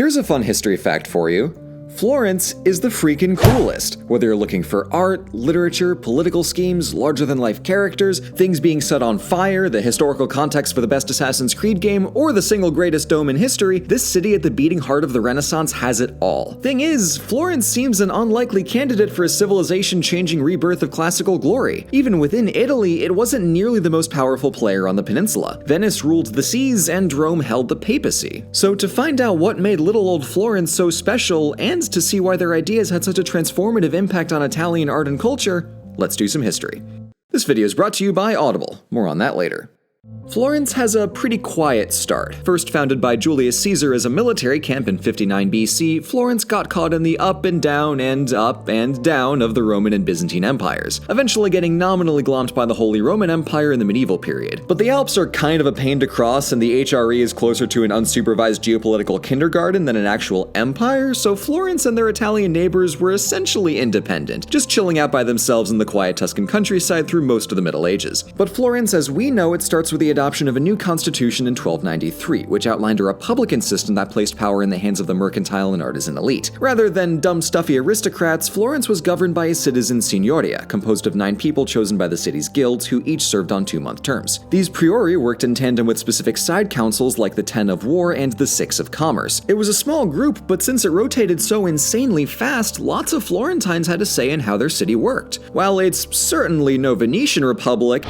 Here's a fun history fact for you. Florence is the freaking coolest. Whether you're looking for art, literature, political schemes, larger-than-life characters, things being set on fire, the historical context for the best Assassin's Creed game, or the single greatest dome in history, this city at the beating heart of the Renaissance has it all. Thing is, Florence seems an unlikely candidate for a civilization-changing rebirth of classical glory. Even within Italy, it wasn't nearly the most powerful player on the peninsula. Venice ruled the seas, and Rome held the papacy. So to find out what made little old Florence so special, and to see why their ideas had such a transformative impact on Italian art and culture, let's do some history. This video is brought to you by Audible. More on that later. Florence has a pretty quiet start. First founded by Julius Caesar as a military camp in 59 BC, Florence got caught in the up and down of the Roman and Byzantine empires, eventually getting nominally glommed by the Holy Roman Empire in the medieval period. But the Alps are kind of a pain to cross, and the HRE is closer to an unsupervised geopolitical kindergarten than an actual empire, so Florence and their Italian neighbors were essentially independent, just chilling out by themselves in the quiet Tuscan countryside through most of the Middle Ages. But Florence, as we know it, starts with the adoption of a new constitution in 1293, which outlined a republican system that placed power in the hands of the mercantile and artisan elite. Rather than dumb, stuffy aristocrats, Florence was governed by a citizen signoria, composed of 9 people chosen by the city's guilds, who each served on 2-month terms. These priori worked in tandem with specific side councils like the 10 of War and the 6 of Commerce. It was a small group, but since it rotated so insanely fast, lots of Florentines had a say in how their city worked. While it's certainly no Venetian republic,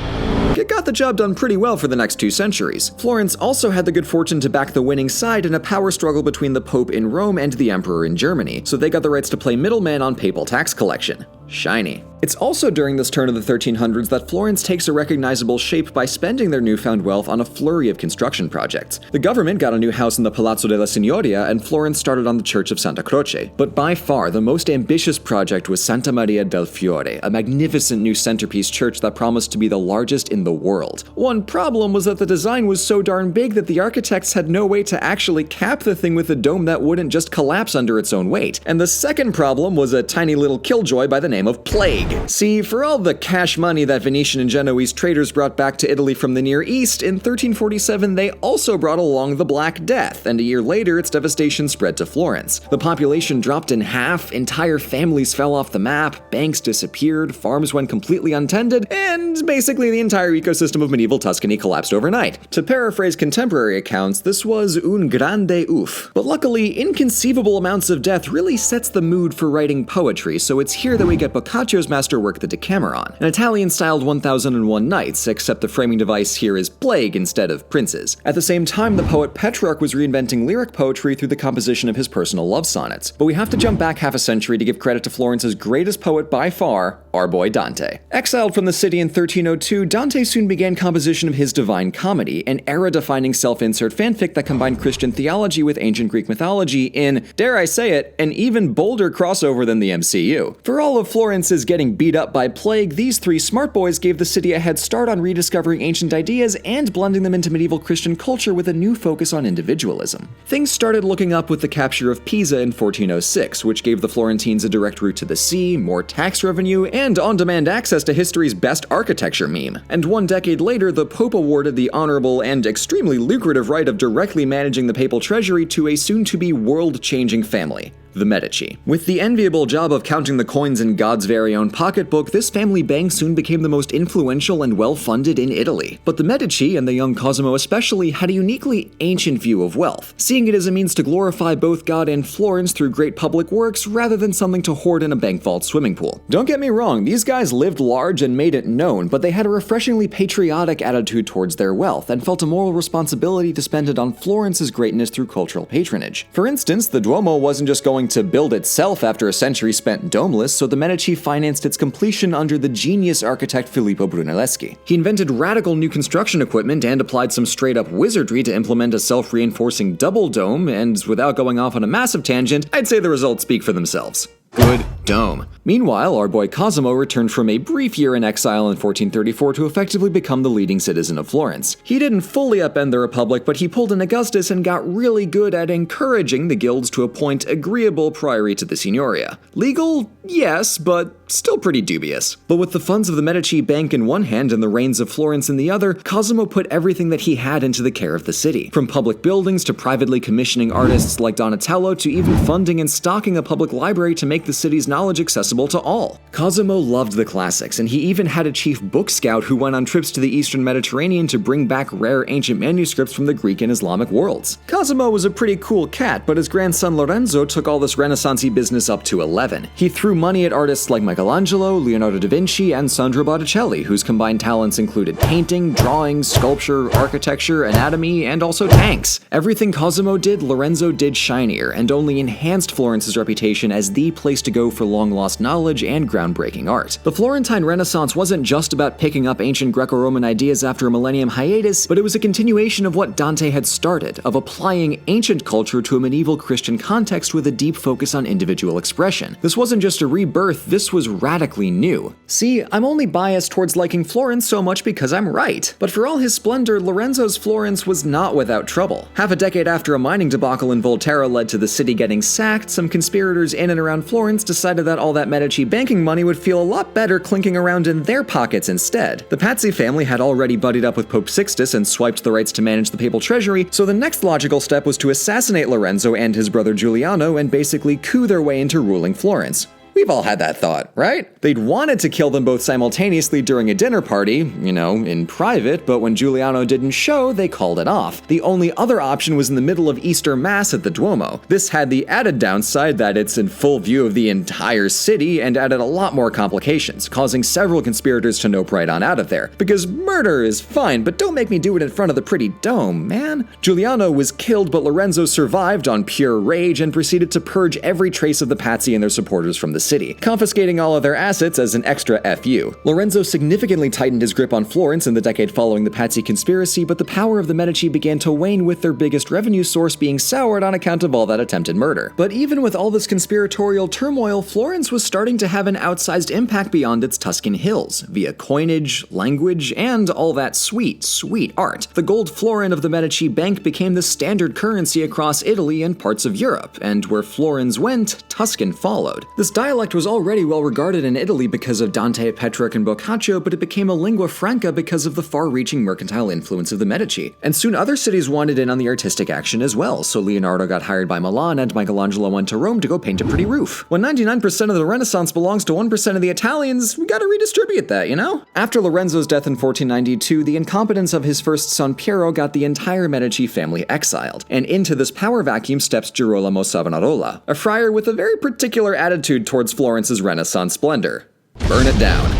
it got the job done pretty well for the next 2 centuries. Florence also had the good fortune to back the winning side in a power struggle between the Pope in Rome and the Emperor in Germany, so they got the rights to play middleman on papal tax collection. Shiny. It's also during this turn of the 1300s that Florence takes a recognizable shape by spending their newfound wealth on a flurry of construction projects. The government got a new house in the Palazzo della Signoria, and Florence started on the Church of Santa Croce. But by far, the most ambitious project was Santa Maria del Fiore, a magnificent new centerpiece church that promised to be the largest in the world. One problem was that the design was so darn big that the architects had no way to actually cap the thing with a dome that wouldn't just collapse under its own weight. And the second problem was a tiny little killjoy by the name of plague. See, for all the cash money that Venetian and Genoese traders brought back to Italy from the Near East, in 1347 they also brought along the Black Death, and a year later its devastation spread to Florence. The population dropped in half, entire families fell off the map, banks disappeared, farms went completely untended, and basically the entire ecosystem of medieval Tuscany collapsed overnight. To paraphrase contemporary accounts, this was un grande oof. But luckily, inconceivable amounts of death really sets the mood for writing poetry, so it's here that we get Boccaccio's masterwork, the Decameron, an Italian-styled 1001 Nights, except the framing device here is plague instead of princes. At the same time, the poet Petrarch was reinventing lyric poetry through the composition of his personal love sonnets. But we have to jump back half a century to give credit to Florence's greatest poet by far, our boy Dante. Exiled from the city in 1302, Dante soon began composition of his Divine Comedy, an era-defining self-insert fanfic that combined Christian theology with ancient Greek mythology in, dare I say it, an even bolder crossover than the MCU. For all of Florence's getting beat up by plague, these 3 smart boys gave the city a head start on rediscovering ancient ideas and blending them into medieval Christian culture with a new focus on individualism. Things started looking up with the capture of Pisa in 1406, which gave the Florentines a direct route to the sea, more tax revenue, and on-demand access to history's best architecture meme. And 1 decade later, the Pope awarded the honorable and extremely lucrative right of directly managing the papal treasury to a soon-to-be world-changing family, the Medici. With the enviable job of counting the coins in God's very own pocketbook, this family bank soon became the most influential and well-funded in Italy. But the Medici, and the young Cosimo especially, had a uniquely ancient view of wealth, seeing it as a means to glorify both God and Florence through great public works rather than something to hoard in a bank vault swimming pool. Don't get me wrong, these guys lived large and made it known, but they had a refreshingly patriotic attitude towards their wealth and felt a moral responsibility to spend it on Florence's greatness through cultural patronage. For instance, the Duomo wasn't just going to build itself after a century spent domeless, so the Medici financed its completion under the genius architect Filippo Brunelleschi. He invented radical new construction equipment and applied some straight-up wizardry to implement a self-reinforcing double dome, and without going off on a massive tangent, I'd say the results speak for themselves. Good dome. Meanwhile, our boy Cosimo returned from a brief year in exile in 1434 to effectively become the leading citizen of Florence. He didn't fully upend the Republic, but he pulled an Augustus and got really good at encouraging the guilds to appoint agreeable priori to the Signoria. Legal? Yes, but still pretty dubious. But with the funds of the Medici Bank in one hand and the reins of Florence in the other, Cosimo put everything that he had into the care of the city. From public buildings to privately commissioning artists like Donatello to even funding and stocking a public library to make the city's knowledge accessible to all. Cosimo loved the classics, and he even had a chief book scout who went on trips to the eastern Mediterranean to bring back rare ancient manuscripts from the Greek and Islamic worlds. Cosimo was a pretty cool cat, but his grandson Lorenzo took all this Renaissance-y business up to 11. He threw money at artists like Michelangelo, Leonardo da Vinci, and Sandro Botticelli, whose combined talents included painting, drawing, sculpture, architecture, anatomy, and also tanks. Everything Cosimo did, Lorenzo did shinier, and only enhanced Florence's reputation as the place to go for long-lost knowledge and groundbreaking art. The Florentine Renaissance wasn't just about picking up ancient Greco-Roman ideas after a millennium hiatus, but it was a continuation of what Dante had started, of applying ancient culture to a medieval Christian context with a deep focus on individual expression. This wasn't just a rebirth, this was radically new. See, I'm only biased towards liking Florence so much because I'm right. But for all his splendor, Lorenzo's Florence was not without trouble. Half a decade after a mining debacle in Volterra led to the city getting sacked, some conspirators in and around Florence decided that all that Medici banking money would feel a lot better clinking around in their pockets instead. The Pazzi family had already buddied up with Pope Sixtus and swiped the rights to manage the papal treasury, so the next logical step was to assassinate Lorenzo and his brother Giuliano and basically coup their way into ruling Florence. We've all had that thought, right? They'd wanted to kill them both simultaneously during a dinner party, in private, but when Giuliano didn't show, they called it off. The only other option was in the middle of Easter Mass at the Duomo. This had the added downside that it's in full view of the entire city and added a lot more complications, causing several conspirators to nope right on out of there. Because murder is fine, but don't make me do it in front of the pretty dome, man. Giuliano was killed, but Lorenzo survived on pure rage and proceeded to purge every trace of the Pazzi and their supporters from the city, confiscating all of their assets as an extra FU. Lorenzo significantly tightened his grip on Florence in the decade following the Pazzi conspiracy, but the power of the Medici began to wane, with their biggest revenue source being soured on account of all that attempted murder. But even with all this conspiratorial turmoil, Florence was starting to have an outsized impact beyond its Tuscan hills, via coinage, language, and all that sweet, sweet art. The gold florin of the Medici Bank became the standard currency across Italy and parts of Europe, and where florins went, Tuscan followed. This dialect was already well regarded in Italy because of Dante, Petrarch, and Boccaccio, but it became a lingua franca because of the far-reaching mercantile influence of the Medici. And soon other cities wanted in on the artistic action as well, so Leonardo got hired by Milan and Michelangelo went to Rome to go paint a pretty roof. When 99% of the Renaissance belongs to 1% of the Italians, we gotta redistribute that, After Lorenzo's death in 1492, the incompetence of his first son Piero got the entire Medici family exiled, and into this power vacuum steps Girolamo Savonarola, a friar with a very particular attitude towards Florence's Renaissance splendor. Burn it down.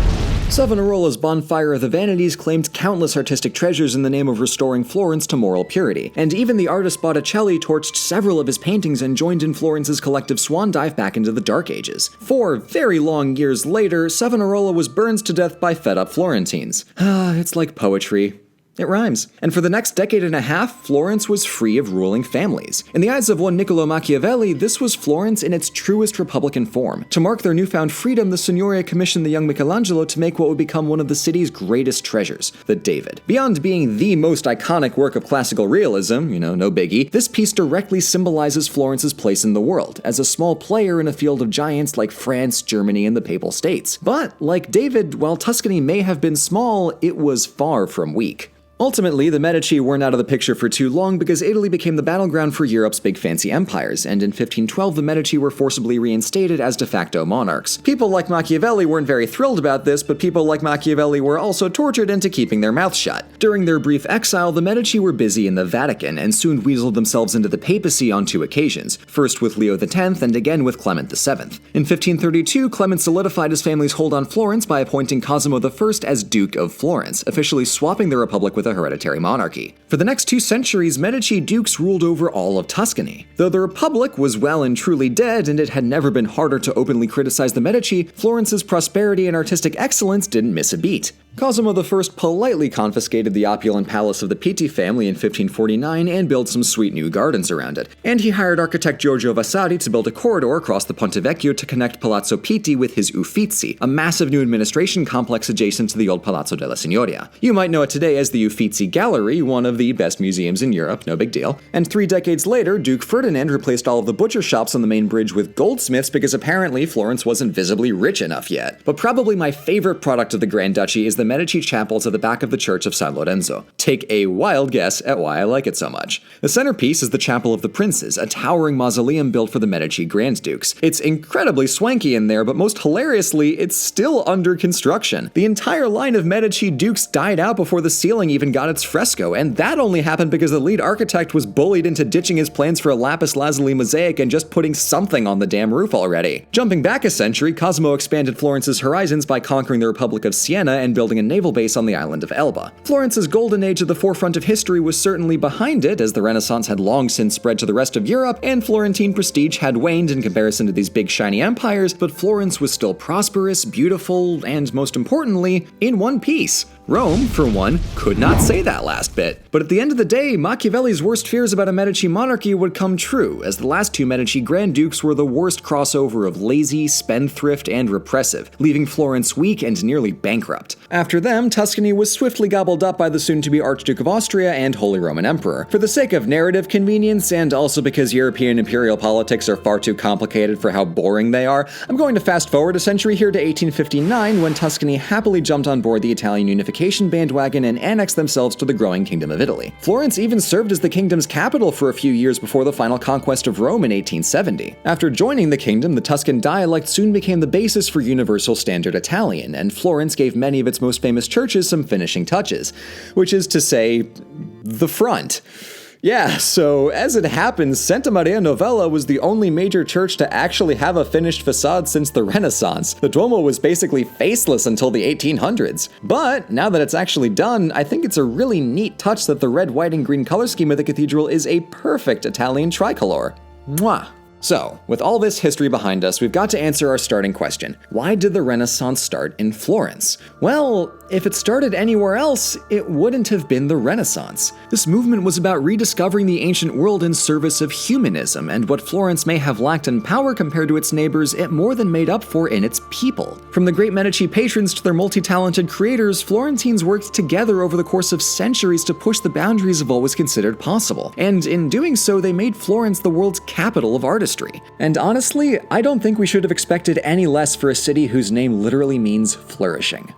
Savonarola's Bonfire of the Vanities claimed countless artistic treasures in the name of restoring Florence to moral purity, and even the artist Botticelli torched several of his paintings and joined in Florence's collective swan dive back into the Dark Ages. 4 very long years later, Savonarola was burned to death by fed-up Florentines. It's like poetry. It rhymes. And for the next decade and a half, Florence was free of ruling families. In the eyes of one Niccolo Machiavelli, this was Florence in its truest republican form. To mark their newfound freedom, the Signoria commissioned the young Michelangelo to make what would become one of the city's greatest treasures, the David. Beyond being the most iconic work of classical realism, no biggie, this piece directly symbolizes Florence's place in the world, as a small player in a field of giants like France, Germany, and the Papal States. But, like David, while Tuscany may have been small, it was far from weak. Ultimately, the Medici weren't out of the picture for too long because Italy became the battleground for Europe's big fancy empires, and in 1512 the Medici were forcibly reinstated as de facto monarchs. People like Machiavelli weren't very thrilled about this, but people like Machiavelli were also tortured into keeping their mouths shut. During their brief exile, the Medici were busy in the Vatican and soon weaseled themselves into the papacy on 2 occasions, first with Leo X and again with Clement VII. In 1532, Clement solidified his family's hold on Florence by appointing Cosimo I as Duke of Florence, officially swapping the Republic with a hereditary monarchy. For the next 2 centuries, Medici dukes ruled over all of Tuscany. Though the Republic was well and truly dead, and it had never been harder to openly criticize the Medici, Florence's prosperity and artistic excellence didn't miss a beat. Cosimo I politely confiscated the opulent palace of the Pitti family in 1549 and built some sweet new gardens around it. And he hired architect Giorgio Vasari to build a corridor across the Ponte Vecchio to connect Palazzo Pitti with his Uffizi, a massive new administration complex adjacent to the old Palazzo della Signoria. You might know it today as the Uffizi Gallery, one of the best museums in Europe, no big deal. And 3 decades later, Duke Ferdinand replaced all of the butcher shops on the main bridge with goldsmiths because apparently Florence wasn't visibly rich enough yet. But probably my favorite product of the Grand Duchy is the Medici chapels at the back of the church of San Lorenzo. Take a wild guess at why I like it so much. The centerpiece is the Chapel of the Princes, a towering mausoleum built for the Medici Grand Dukes. It's incredibly swanky in there, but most hilariously, it's still under construction. The entire line of Medici Dukes died out before the ceiling even got its fresco, and that only happened because the lead architect was bullied into ditching his plans for a lapis lazuli mosaic and just putting something on the damn roof already. Jumping back a century, Cosimo expanded Florence's horizons by conquering the Republic of Siena and building a naval base on the island of Elba. Florence's golden age at the forefront of history was certainly behind it, as the Renaissance had long since spread to the rest of Europe, and Florentine prestige had waned in comparison to these big shiny empires, but Florence was still prosperous, beautiful, and most importantly, in one piece. Rome, for one, could not say that last bit. But at the end of the day, Machiavelli's worst fears about a Medici monarchy would come true, as the last 2 Medici Grand Dukes were the worst crossover of lazy, spendthrift, and repressive, leaving Florence weak and nearly bankrupt. After them, Tuscany was swiftly gobbled up by the soon-to-be Archduke of Austria and Holy Roman Emperor. For the sake of narrative convenience, and also because European imperial politics are far too complicated for how boring they are, I'm going to fast forward a century here to 1859, when Tuscany happily jumped on board the Italian unification bandwagon and annexed themselves to the growing Kingdom of Italy. Florence even served as the kingdom's capital for a few years before the final conquest of Rome in 1870. After joining the kingdom, the Tuscan dialect soon became the basis for Universal Standard Italian, and Florence gave many of its most famous churches some finishing touches, which is to say, the front. Yeah, so as it happens, Santa Maria Novella was the only major church to actually have a finished facade since the Renaissance. The Duomo was basically faceless until the 1800s. But now that it's actually done, I think it's a really neat touch that the red, white, and green color scheme of the cathedral is a perfect Italian tricolor. Mwah! So, with all this history behind us, we've got to answer our starting question. Why did the Renaissance start in Florence? Well, if it started anywhere else, it wouldn't have been the Renaissance. This movement was about rediscovering the ancient world in service of humanism, and what Florence may have lacked in power compared to its neighbors, it more than made up for in its people. From the great Medici patrons to their multi-talented creators, Florentines worked together over the course of centuries to push the boundaries of what was considered possible. And in doing so, they made Florence the world's capital of artistry. And honestly, I don't think we should have expected any less for a city whose name literally means flourishing.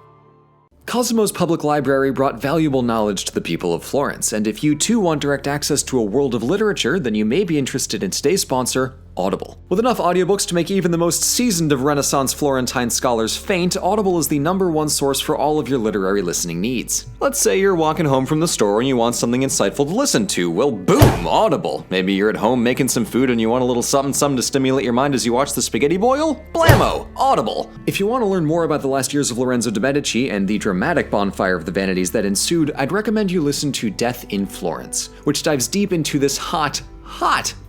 Cosimo's public library brought valuable knowledge to the people of Florence, and if you too want direct access to a world of literature, then you may be interested in today's sponsor, Audible. With enough audiobooks to make even the most seasoned of Renaissance Florentine scholars faint, Audible is the #1 source for all of your literary listening needs. Let's say you're walking home from the store and you want something insightful to listen to. Well, boom, Audible. Maybe you're at home making some food and you want a little something to stimulate your mind as you watch the spaghetti boil? Blammo! Audible! If you want to learn more about the last years of Lorenzo de' Medici and the dramatic bonfire of the vanities that ensued, I'd recommend you listen to Death in Florence, which dives deep into this hot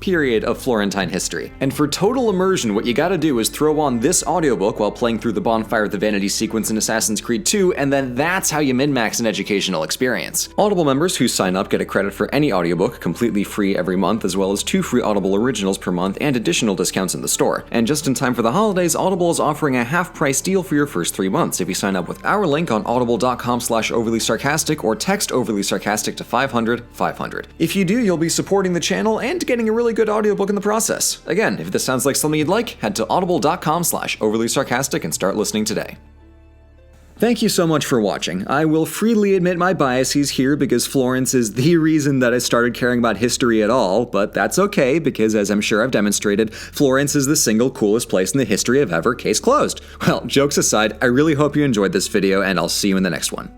period of Florentine history. And for total immersion, what you gotta do is throw on this audiobook while playing through the Bonfire of the Vanity sequence in Assassin's Creed 2, and then that's how you min-max an educational experience. Audible members who sign up get a credit for any audiobook, completely free every month, as well as 2 free Audible originals per month and additional discounts in the store. And just in time for the holidays, Audible is offering a half-price deal for your first 3 months if you sign up with our link on audible.com/overly-sarcastic or text overly sarcastic to 500-500. If you do, you'll be supporting the channel and getting a really good audiobook in the process. Again, if this sounds like something you'd like, head to audible.com/overly-sarcastic and start listening today. Thank you so much for watching. I will freely admit my biases here because Florence is the reason that I started caring about history at all, but that's okay because, as I'm sure I've demonstrated, Florence is the single coolest place in the history of ever. Case closed. Well, jokes aside, I really hope you enjoyed this video and I'll see you in the next one.